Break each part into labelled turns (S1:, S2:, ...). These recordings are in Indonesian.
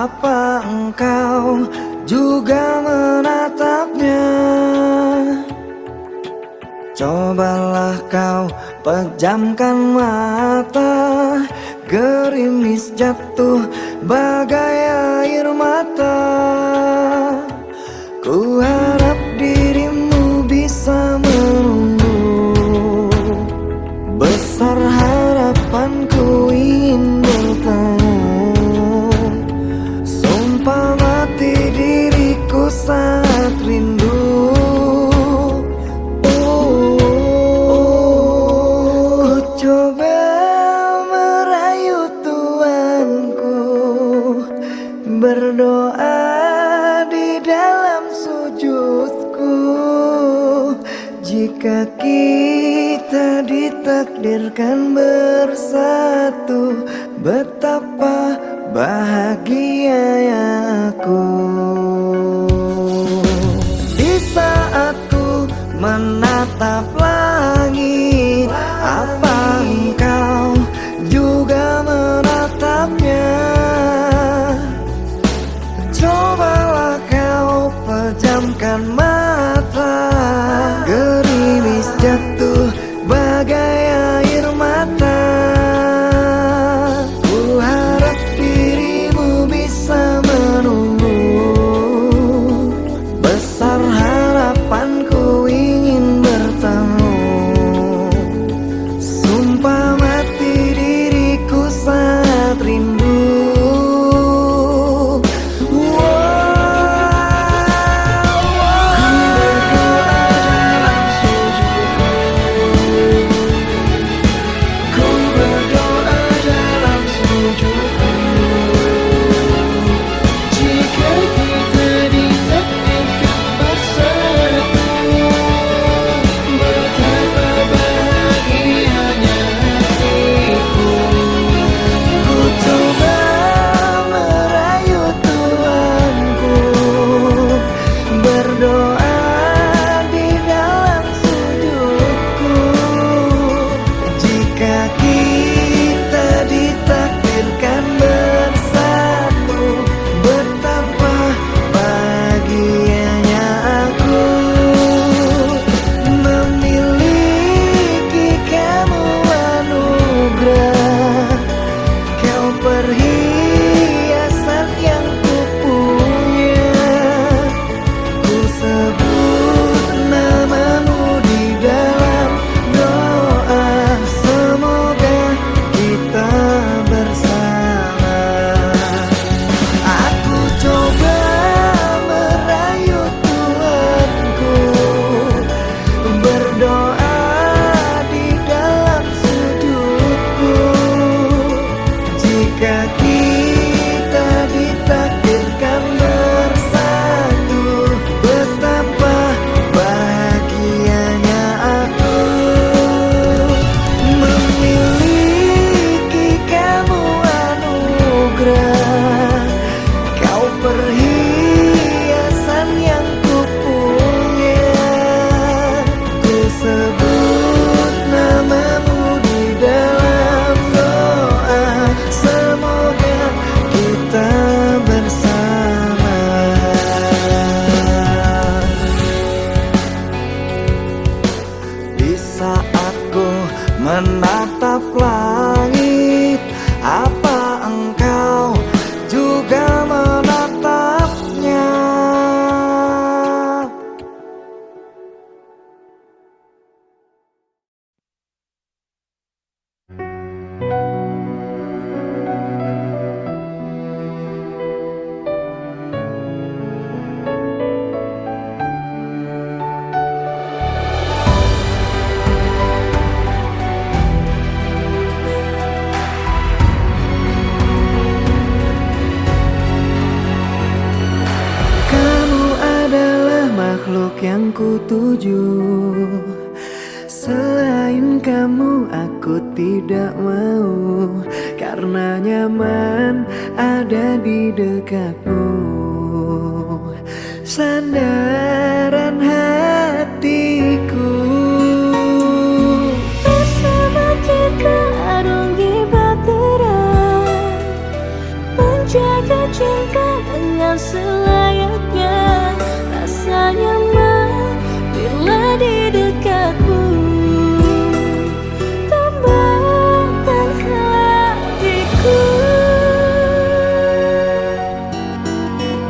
S1: Apa engkau juga menatapnya? Cobalah kau pejamkan mata, gerimis jatuh bagai air mata. Ku harap dirimu bisa menunggu, besar harapanku ingin bertemu. Sumpah mati diriku saat rindu. Ku coba merayu Tuanku, berdoa di dalam sujudku. Jika kita ditakdirkan bersatu, betapa bahagianya aku. Di saat ku menatap langit, apa engkau juga menatapnya? Cobalah kau pejamkan mata, gerimis jatuh bagai air mata. Ku harap dirimu bisa menunggu, besar harapanku ingin bertemu. Sumpah mati diriku saat rindu. Perhiasan yang kupunya, ku sebut namamu di dalam doa. Semoga kita bersama. Aku coba merayu Tuhanku, berdoa di dalam sujudku. Jika kita ditakdirkan bersatu, betapa bahagianya aku. Memiliki kamu anugerah, kau perhiasan yang kupunya. Ku sebut namamu di dalam doa. Semoga kita bersama. Di saat ku menatap langit, apa engkau juga menatapnya? Makhluk yang kutuju, selain kamu aku tidak mau, karena nyaman ada di dekatmu. Sandaran hatiku,
S2: bersama kita arungi bahtera, menjaga cinta dengan selayaknya. Rasa nyaman bila di dekatmu, tambahkan hatiku.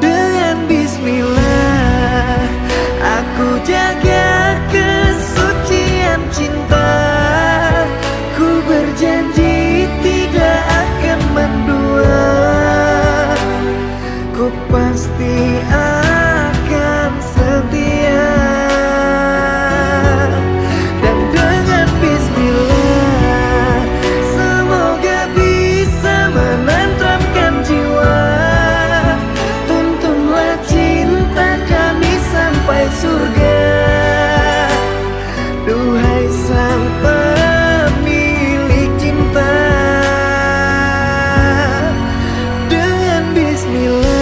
S1: Dengan bismillah aku jaga kesucian cinta. Ku berjanji tidak akan mendua. Ku pasti akan setia. Dan dengan bismillah semoga bisa menenteramkan jiwa. Tuntunlah cinta kami sampai surga. Duhai sang pemilik cinta. Dengan bismillah.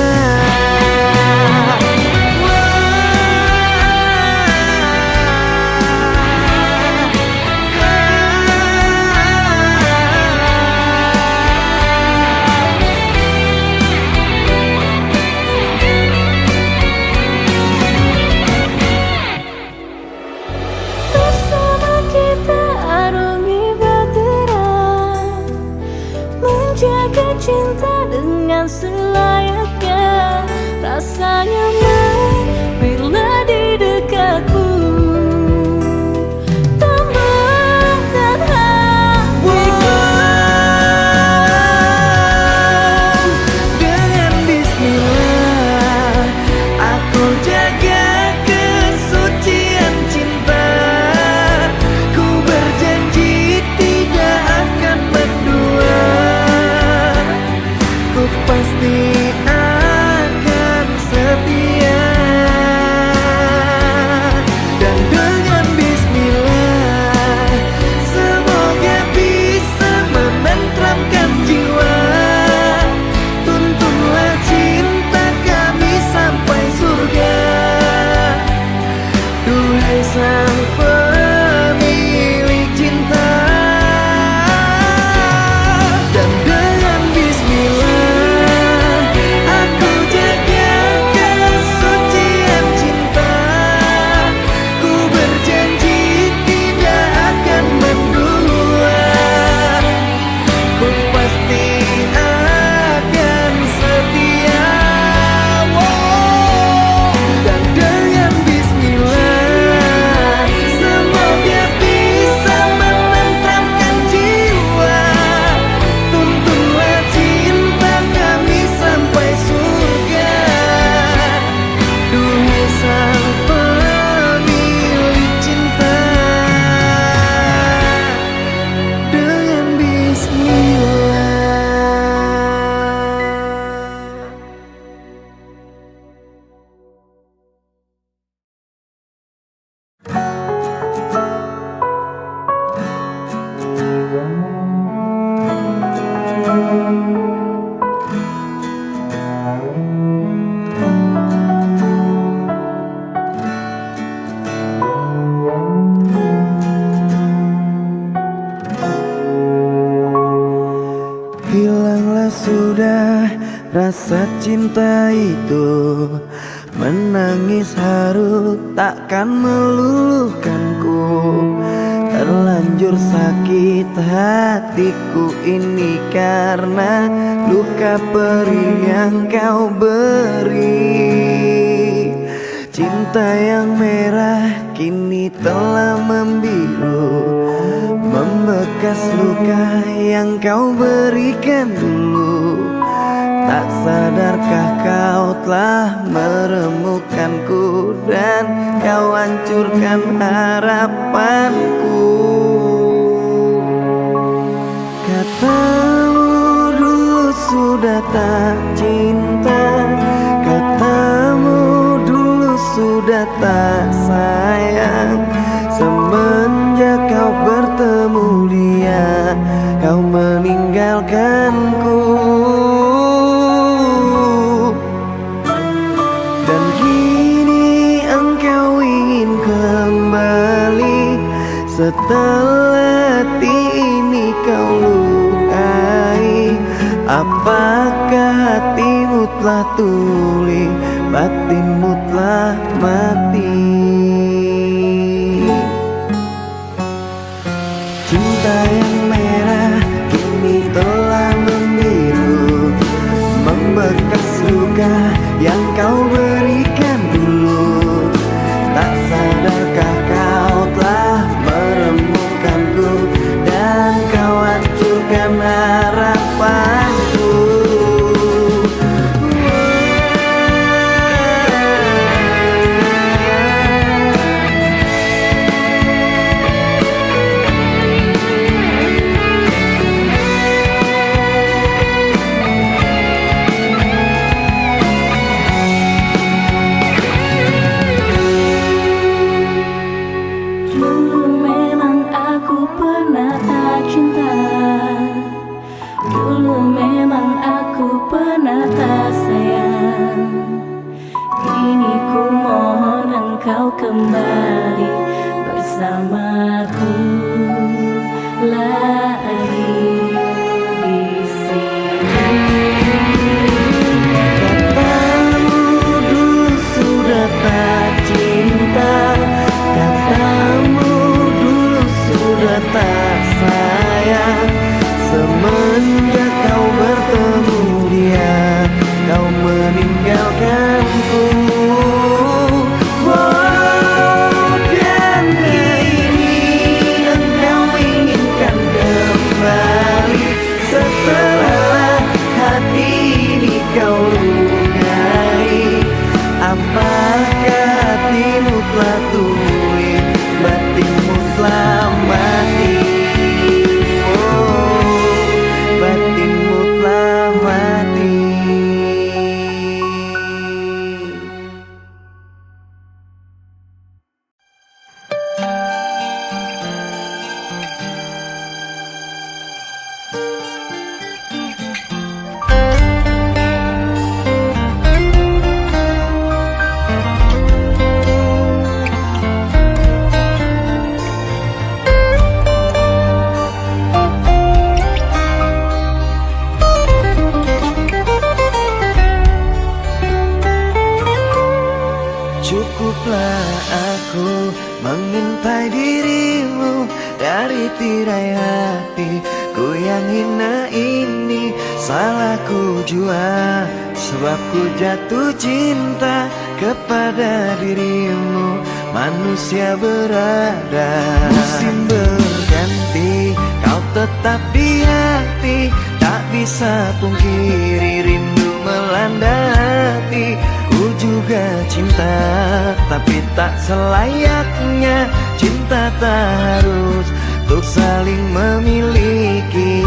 S2: Bersama kita arungi bahtera, menjaga cinta dengan selayaknya. Rasa nyaman bila di dekatmu, tambahkan hatiku.
S1: Dengan bismillah aku jaga kesucian cinta. Ku berjanji tidak akan mendua. Ku pasti akan setia. Dan dengan bismillah semoga bisa menenteramkan jiwa. Tuntunlah cinta kami sampai surga. Duhai sang pemilik cinta. Dan dengan bismillah aku jaga kesucian cinta. Ku berjanji tidak akan mendua. Ku pasti akan setia. Dan dengan bismillah semoga bisa menenteramkan jiwa. Tuntunlah cinta kami sampai surga. Duhai sang pemilik cinta. Dengan bismillah. Hilanglah sudah rasa cinta itu. Menangis haru takkan meluluhkanku. Terlanjur sakit hatiku ini karena luka perih yang kau beri. Cinta yang merah kini telah membiru, membekas luka yang kau berikan dulu. Tak sadarkah kau telah meremukkanku dan kau hancurkan harapanku. Katamu dulu sudah tak cinta, katamu dulu sudah tak sayang. Semenjak kau bertemu dia, kau meninggalkanku. Dan kini engkau ingin kembali setelah hati ini kau lukai. Apakah hatimu telah telah tuli, batinmu telah mati. Cinta yang merah kini telah membiru, membekas luka yang kau berikan dulu. Tak sadarkah kau telah meremukkanku, dan kau hancurkan harapanku.
S2: Dulu memang aku pernah tak cinta, dulu memang aku pernah tak sayang. Kini ku mohon engkau kembali bersamaku lagi di sini.
S1: Katamu dulu sudah tak cinta, katamu dulu sudah tak sayang. Semenjak kau bertemu dia, kau meninggalkanku. Oh, dan kini engkau inginkan kembali, setelah hati ini kau lukai. Apakah hatimu telah tuli, batinmu telah mati? Oh, batinmu telah mati. Cukuplah aku mengintai dirimu dari tirai hatiku yang hina ini. Salahku jua sebab ku jatuh cinta kepada dirimu. Manusia berada, musim berganti, kau tetap di hati. Tak bisa pungkiri rindu melanda hati. Ku juga cinta, tapi tak selayaknya cinta tak harus untuk saling memiliki.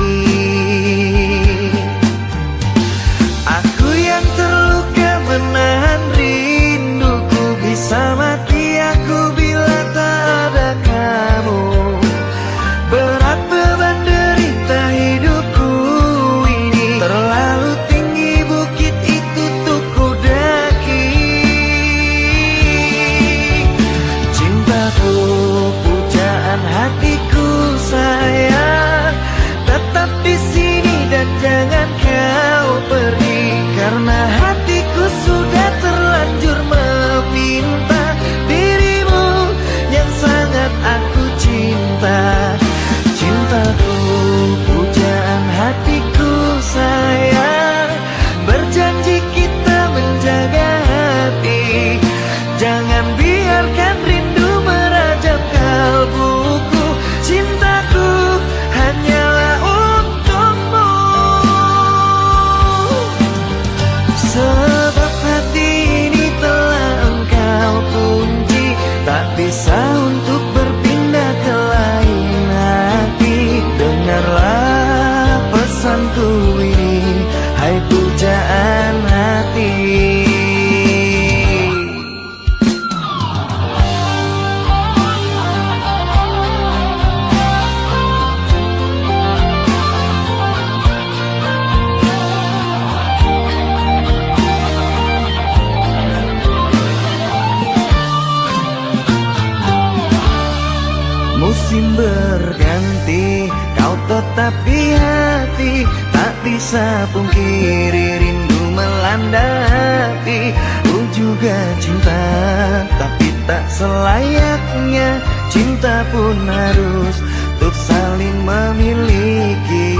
S1: Aku yang terluka menahan rinduku, bisa mati aku bila tak ada kamu. Berat beban derita hidupku ini, terlalu tinggi bukit itu untuk ku daki. Cintaku, pujaan hatiku sayang, tetap di sini dan jangan kau pergi, karena hatiku sudah terlanjur meminta dirimu yang sangat aku cinta. Cintaku, pujaan hatiku sayang, berjanji kita menjaga hati. Jangan biarkan rindu merajam kalbuku. Cintaku hanyalah untukmu, sebab hati ini telah engkau kunci. Tak bisa untuk berpindah ke lain hati. Dengarlah pesanku ini, hai pujaan hati. Musim berganti, kau tetap di hati. Tak bisa pungkiri rindu melanda tanda hati. Ku juga cinta, tapi tak selayaknya cinta pun harus untuk saling memiliki.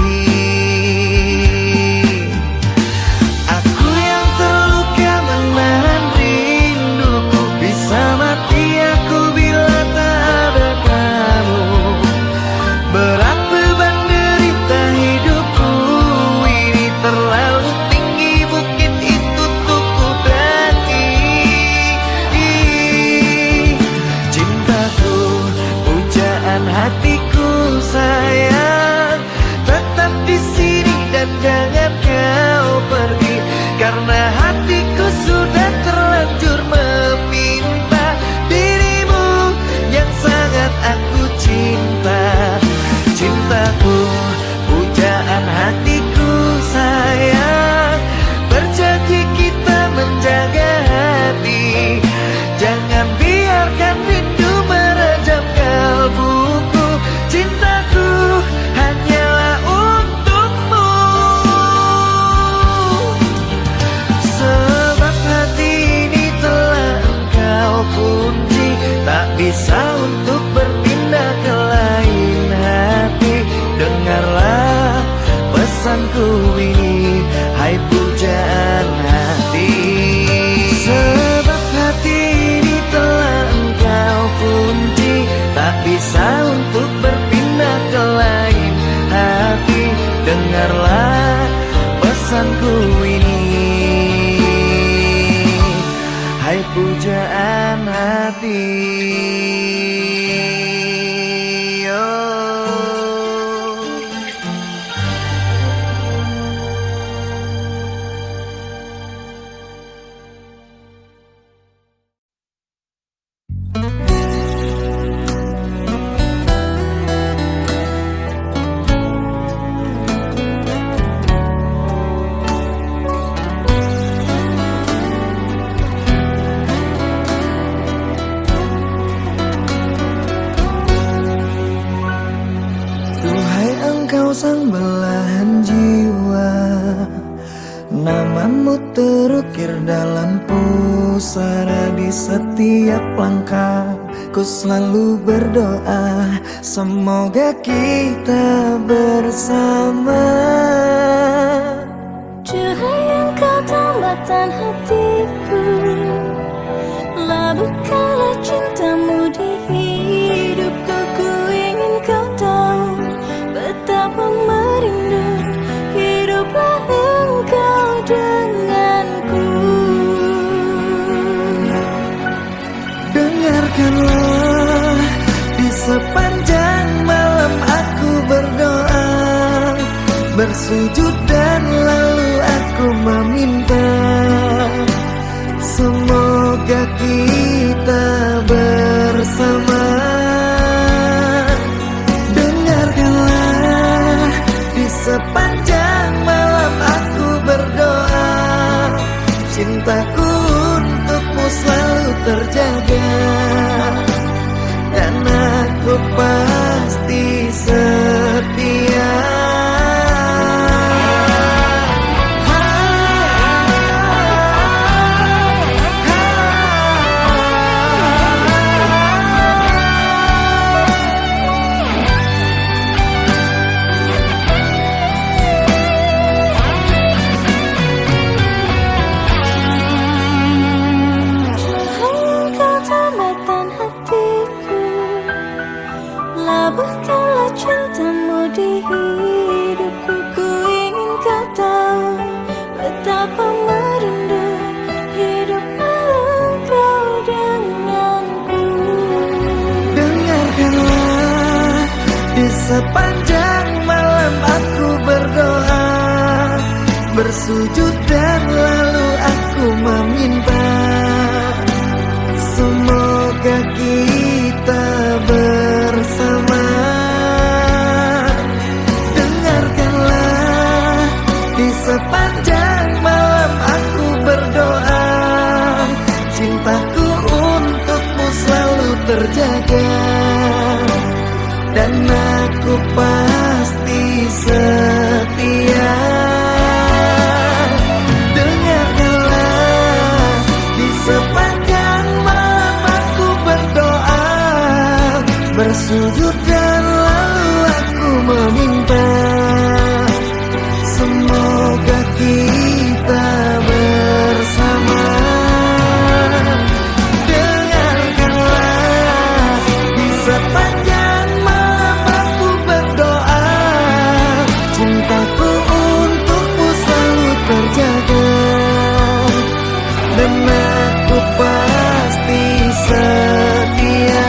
S1: Aku yang terluka menahan rinduku, bisa mati aku bila tak ada kamu. Berat beban derita hidupku ini, terlalu tinggi bukit itu untuk ku daki. Cintaku, pujaan hatiku sayang, tetap di sini dan jangan kau pergi, karena hatiku sudah terlanjur meminta dirimu yang sangat aku cinta. Cintaku, pujaan hatiku sayang, berjanji kita menjaga hati. Jangan biarkan rindu merajam kalbuku. Cintaku hanyalah untukmu. Sebab hati ini telah engkau kunci, tak bisa untuk berpindah ke lain hati. Dengarlah pesanku ini, hai pujaan hati. Sebab hati ini telah engkau kunci, tak bisa untuk berpindah ke lain hati. Dengarlah pesanku ini, hai pujaan hati. Sang belahan jiwa, namamu terukir dalam pusara. Di setiap langkah ku selalu berdoa, semoga kita bersama.
S2: Cahaya engkau tambatan hatiku, labuhkanlah cintamu di hidupku. Ku ingin kau tahu betapa merindu hiduplah engkau denganku.
S1: Dengarkanlah, di sepanjang malam aku berdoa, bersujud dan lalu aku meminta, semoga kita bersama. Sepanjang malam aku berdoa, cintaku untukmu selalu terjaga, dan aku pasti setia.
S2: Labuhkanlah cintamu di hidupku. Ku ingin kau tahu betapa merindu hiduplah engkau denganku.
S1: Dengarkanlah, di sepanjang malam aku berdoa, bersujud dan lalu aku meminta, semoga kita bersama. Dengarkanlah, di sepanjang malam aku berdoa, cintaku untukmu selalu terjaga, dan aku pasti setia. Dengarkanlah, sujud dan lalu aku meminta, semoga kita bersama. Dengarkanlah di sepanjang malam aku berdoa, cintaku untukmu selalu terjaga, dan aku pasti setia.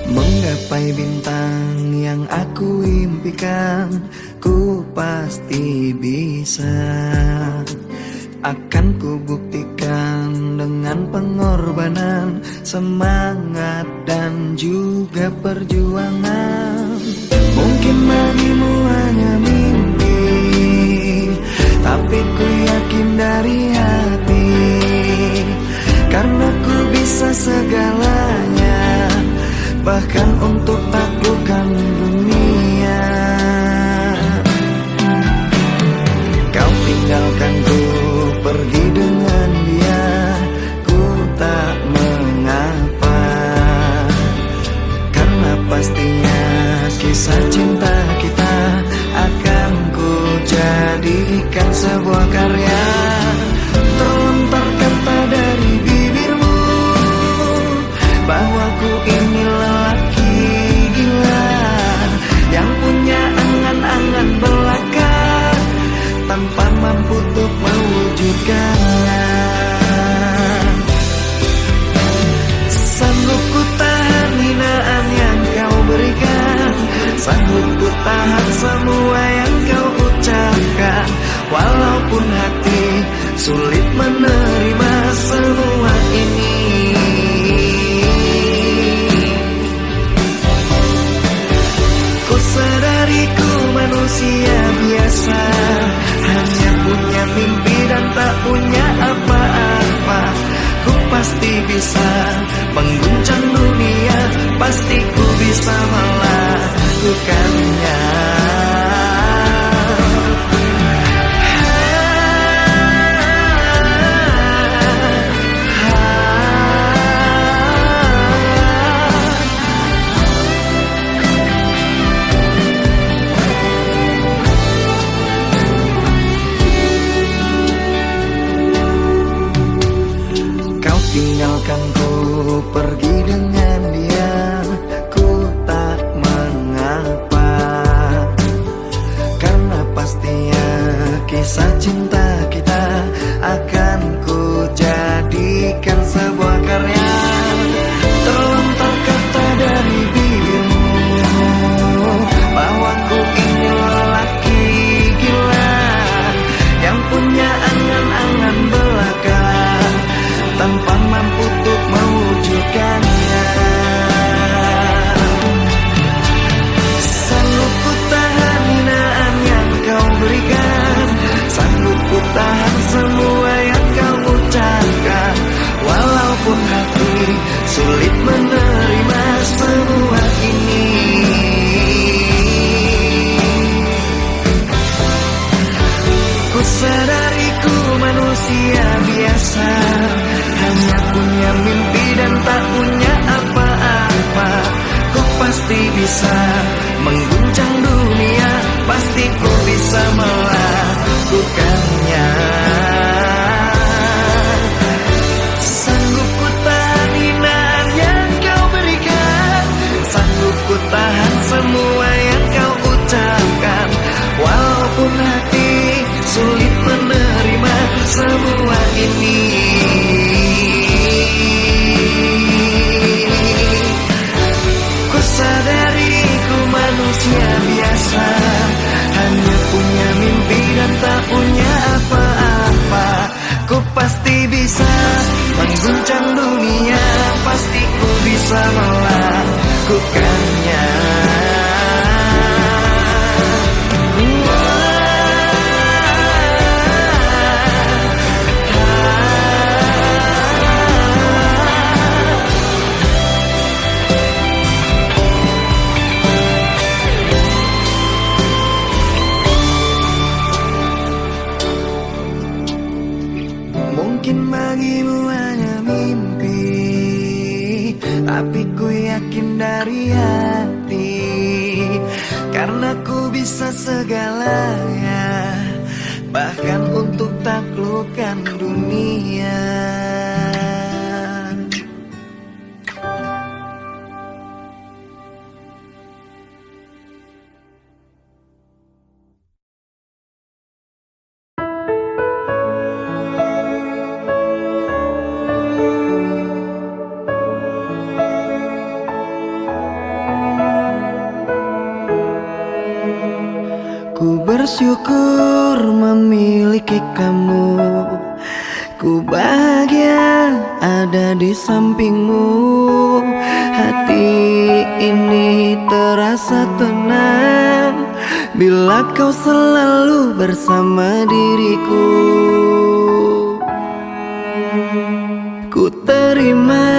S1: Menggapai bintang yang aku impikan, ku pasti bisa. Akan ku buktikan dengan pengorbanan, semangat dan juga perjuangan. Mungkin bagimu hanya mimpi, tapi ku yakin dari hati, karena ku bisa segalanya, bahkan untuk taklukkan dunia. Kau tinggalkan ku pergi dengan dia, ku tak mengapa, karena pastinya kisah cinta kita akan ku jadikan sebuah karya. Terlontar kata dari bibirmu bahwa ku ini lelaki gila yang punya angan-angan belaka, tanpa mampu untuk mewujudkannya. Sanggup ku tahan hinaan yang kau berikan, sanggup ku tahan semua yang kau ucapkan, walaupun hati sulit menerima semua ini. Ku sadari ku manusia biasa, hanya punya mimpi dan tak punya apa-apa. Ku pasti bisa mengguncang dunia, pasti ku bisa melakukannya. Tinggalkan ku pergi dengan dia, ku tak mengapa, karena pastinya kisah cinta kita akan ku jadikan sebuah karya. Terlontar kata dari bibirmu bahwa ku ini lelaki gila yang punya angan-angan belaka, tanpa mampu untuk mewujudkannya. Sanggup ku tahan hinaan yang kau berikan, sanggup ku tahan semua yang kau ucapkan, walaupun hati sulit menerima semua ini. Ku sadari ku manusia biasa, hanya punya mimpi dan tak punya apa-apa. Ku pasti bisa mengguncang dunia, pasti ku bisa melakukannya. Sanggup ku tahan hinaan yang kau berikan, sanggup ku tahan semua yang kau ucapkan, walaupun hati sulit menerima semua ini. Ku sadari ku manusia biasa, hanya punya mimpi dan tak punya Mungkin bagimu hanya mimpi, tapi ku yakin dari hati, karena ku bisa segalanya, bahkan untuk taklukkan dunia. Ku bersyukur memiliki kamu, ku bahagia ada di sampingmu. Hati ini terasa tenang bila kau selalu bersama diriku. Ku terima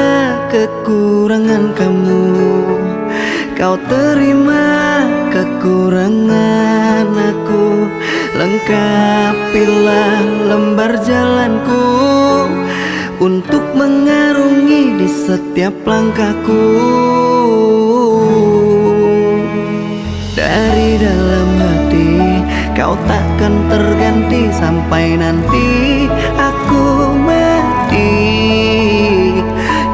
S1: kekurangan kamu, kau terima kekurangan aku. Lengkapilah lembar jalanku untuk mengarungi di setiap langkahku. Dari dalam hati kau takkan terganti sampai nanti aku mati.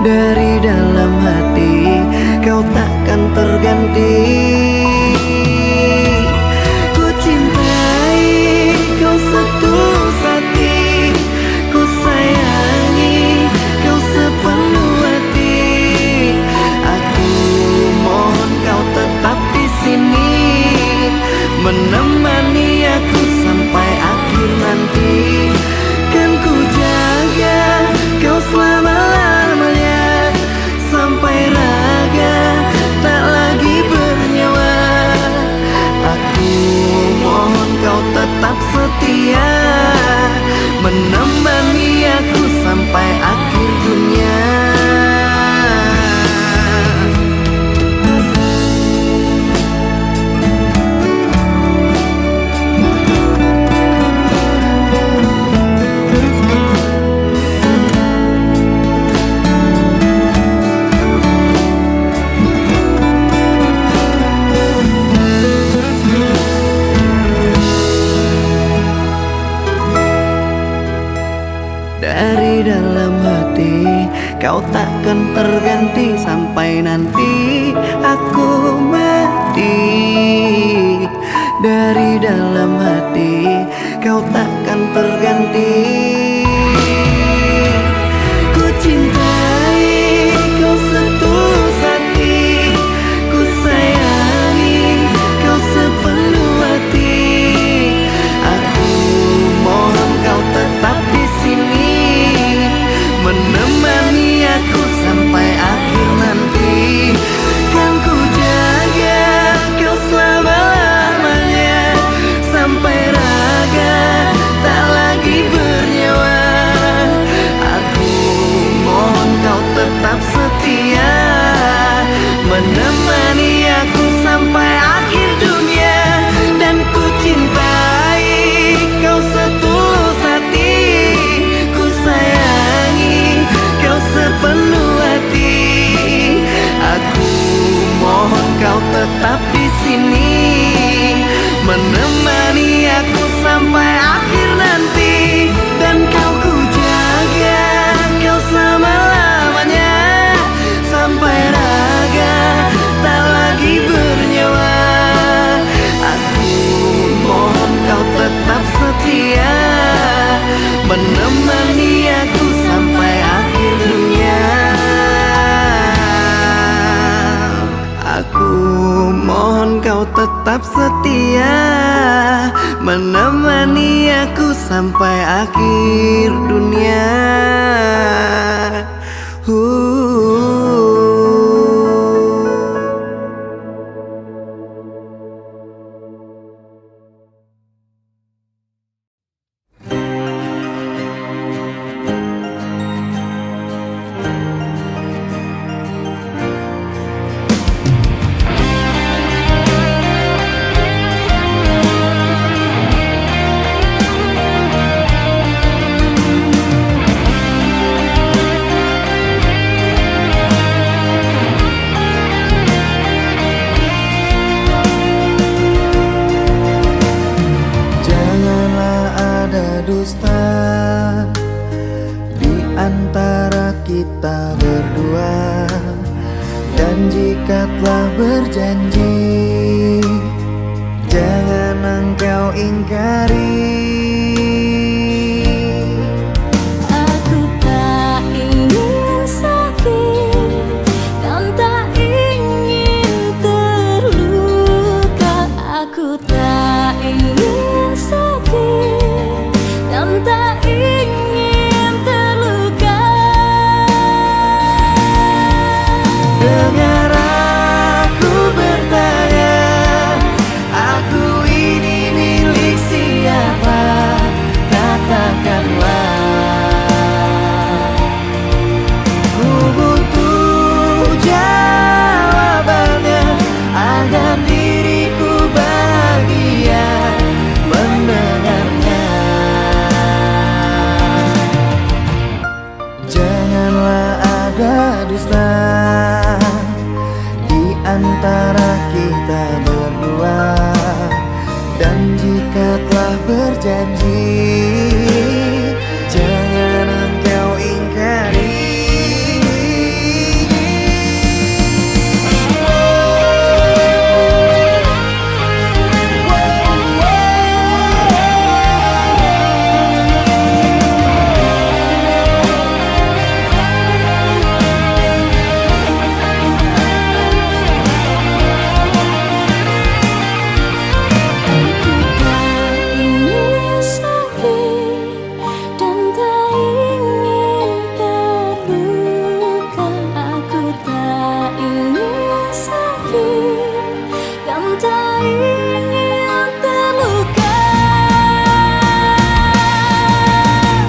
S1: Dari dalam hati kau takkan terganti. Ku cintai kau setulus hati, ku sayangi kau sepenuh hati. Aku mohon kau tetap di sini, menemani aku sampai akhir nanti. Kan ku jaga kau selama-lamanya, sampai raga tak lagi bernyawa. Aku mohon kau tetap setia, menemani aku sampai akhir dunia. Dari dalam hati kau takkan terganti sampai nanti aku mati. Dari dalam hati kau takkan terganti. Ku cintai kau setulus hati, ku sayangi kau sepenuh hati. Aku mohon kau tetap di sini, menemani aku sampai akhir nanti. Kan ku jaga kau selama-lamanya, sampai raga tak lagi bernyawa. Aku mohon kau tetap setia, menemani aku sampai akhir dunia. Dan ku cintai kau setulus hati, ku sayangi kau sepenuh hati. Aku mohon kau tetap di sini, menemani aku sampai akhir nanti. Dan kau ku jaga kau selama-lamanya, sampai raga tak lagi bernyawa. Aku mohon kau tetap setia, menemani aku sampai akhir dunia. Aku mohon kau tetap setia, menemani aku sampai akhir dunia. dusta di antara kita berdua. Dan jika telah berjanji, jangan engkau ingkari.
S2: Aku tak ingin sakit dan tak ingin terluka. Aku tak ingin sakit dan tak ingin terluka.
S1: Dengar aku bertanya, aku ini milik siapa? Katakanlah. Ku butuh jawabannya agar diriku bahagia mendengarnya. Janganlah ada dusta di antara kita berdua. Dan jika telah berjanji, jangan engkau ingkari.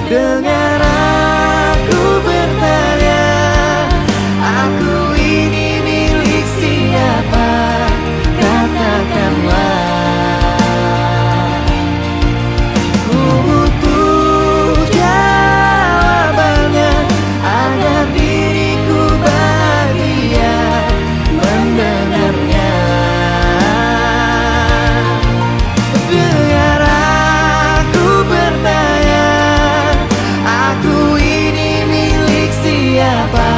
S1: Dengar aku bertanya, aku ini milik siapa? Katakanlah. Ku butuh jawabannya agar diriku bahagia mendengarnya. Dengar aku bertanya, aku ini milik siapa?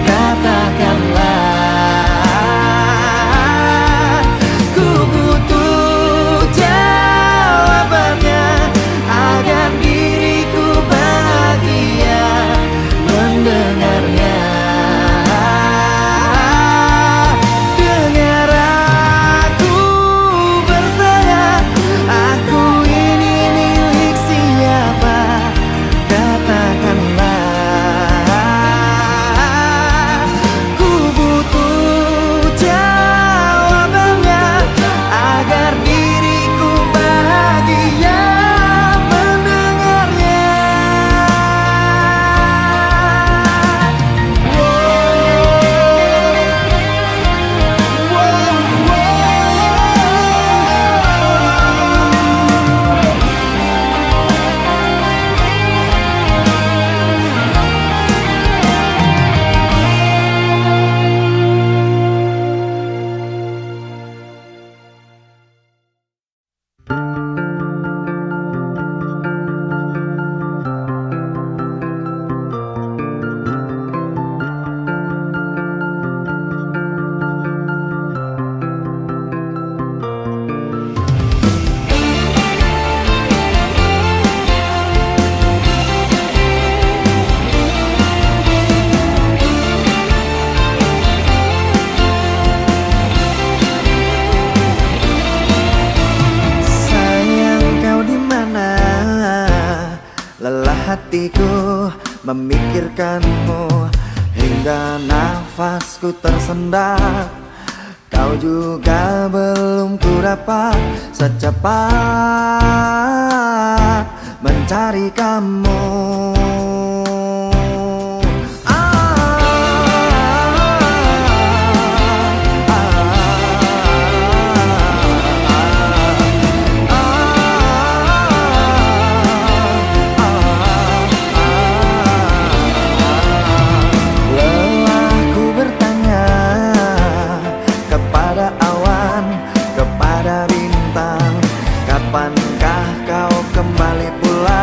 S1: Katakanlah. Ku butuh jawabannya agar diriku bahagia mendengarnya. Dengar aku bertanya, aku ini milik siapa? Katakanlah. Ku butuh jawabannya agar diriku bahagia mendengarnya. Sayang, kau di mana? Lelah hatiku memikirkanmu hingga nafasku tersendat. Kau juga belum ku dapat secepat mencari kamu. Lelahku bertanya kepada awan, kepada bintang, kapankah kau kembali pulang?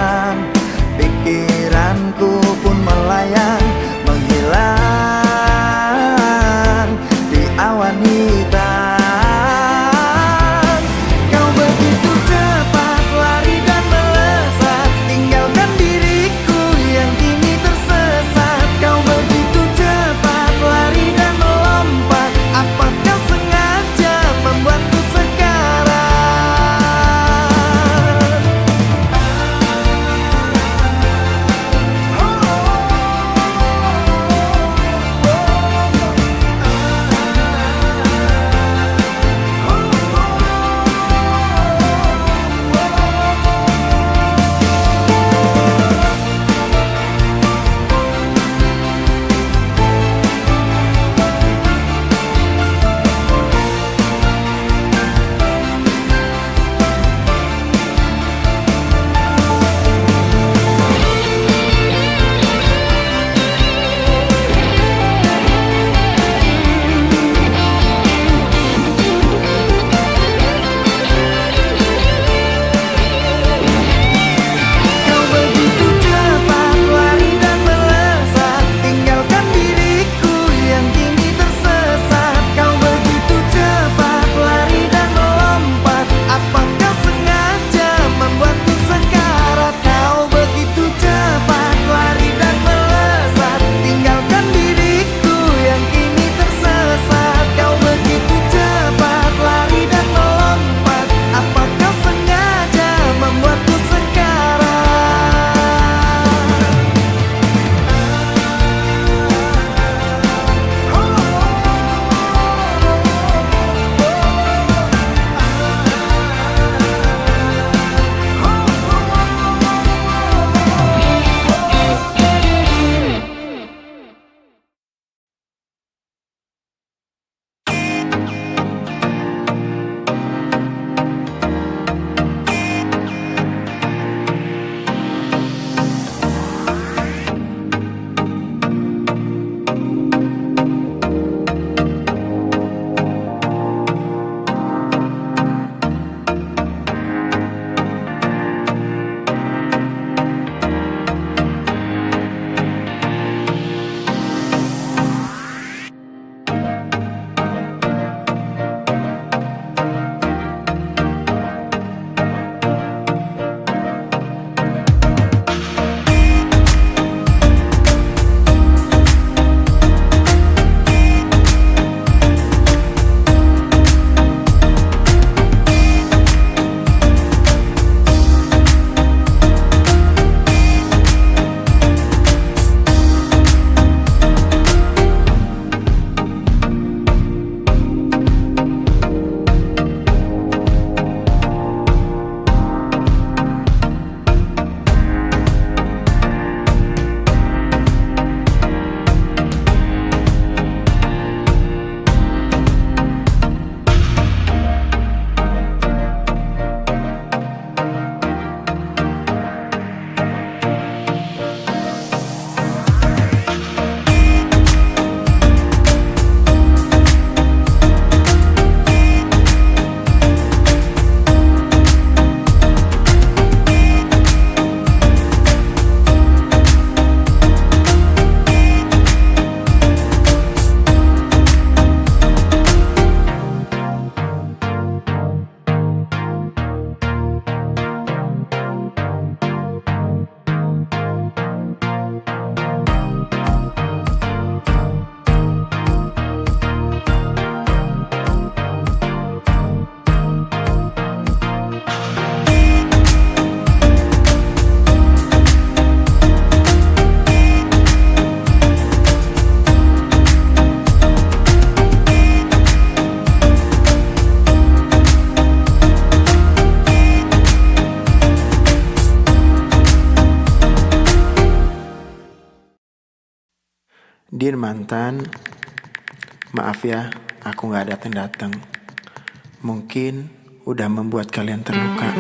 S3: Dear mantan, maaf ya aku gak datang-datang. Mungkin udah membuat kalian terluka.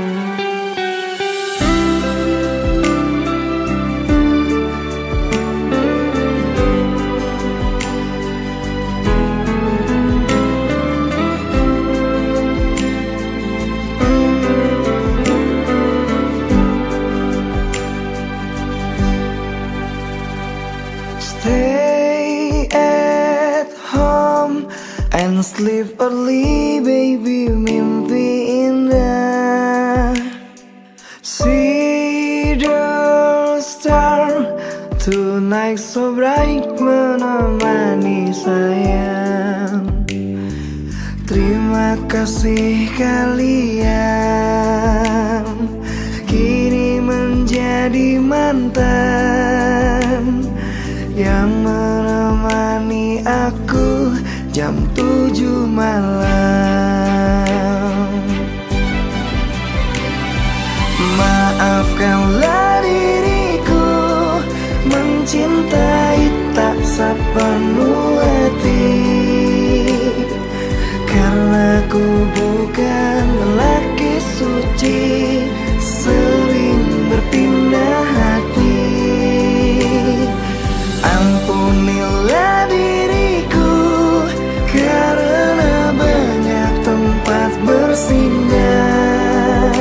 S1: Stay at home and sleep early, baby, mimpi indah. See the star tonight so bright, menemani sayang. Terima kasih kalian kini menjadi mantan yang menemani aku jam 7 malam. Maafkanlah diriku mencintai tak sepenuh hati, karena ku bukan lelaki suci, sering berpindah hati. Ampunilah diriku karena banyak tempat bersinggah.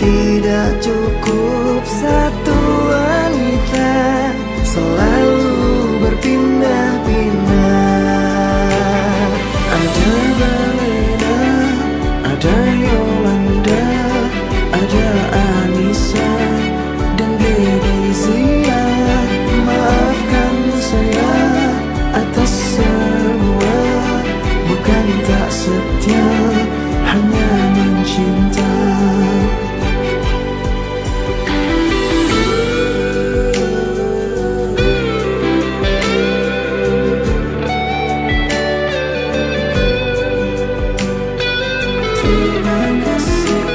S1: Tidak cukup satu wanita, selalu berpindah-pindah. Ada Balena, ada Yolanda, ada Anissa dan Gledizia. Maafkan saya atas semua, bukan tak setia, hanya mencinta. Terima kasih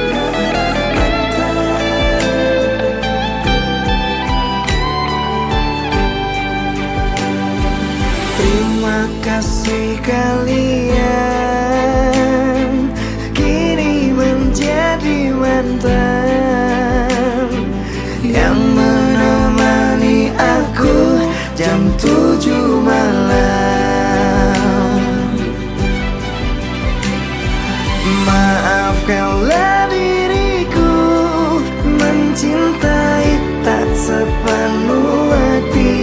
S1: Terima kasih kalian kini menjadi mantan yang menemani aku jam 7 malam. Maafkanlah diriku mencintai tak sepenuh hati,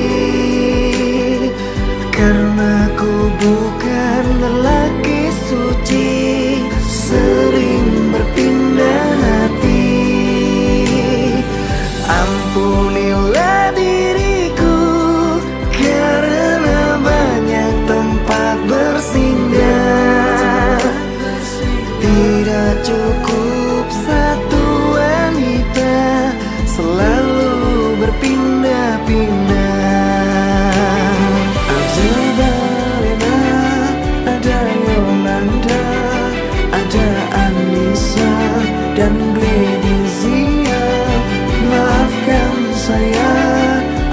S1: karena ku bukan lelaki suci, sering berpindah hati. Ampunilah diriku karena banyak tempat bersinggah. Tidak cukup satu wanita, selalu berpindah-pindah. Ada Balena, ada Yolanda, ada Anissa dan Gledizia. Maafkan saya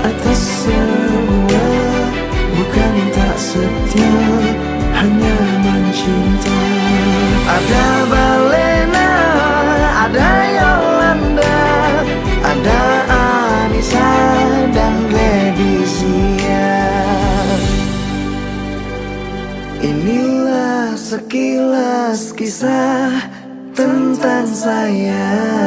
S1: atas semua, bukan tak setia, hanya mencinta. Ada Balena, ada Yolanda, ada Anissa dan Gledizia. Inilah sekilas kisah tentang saya.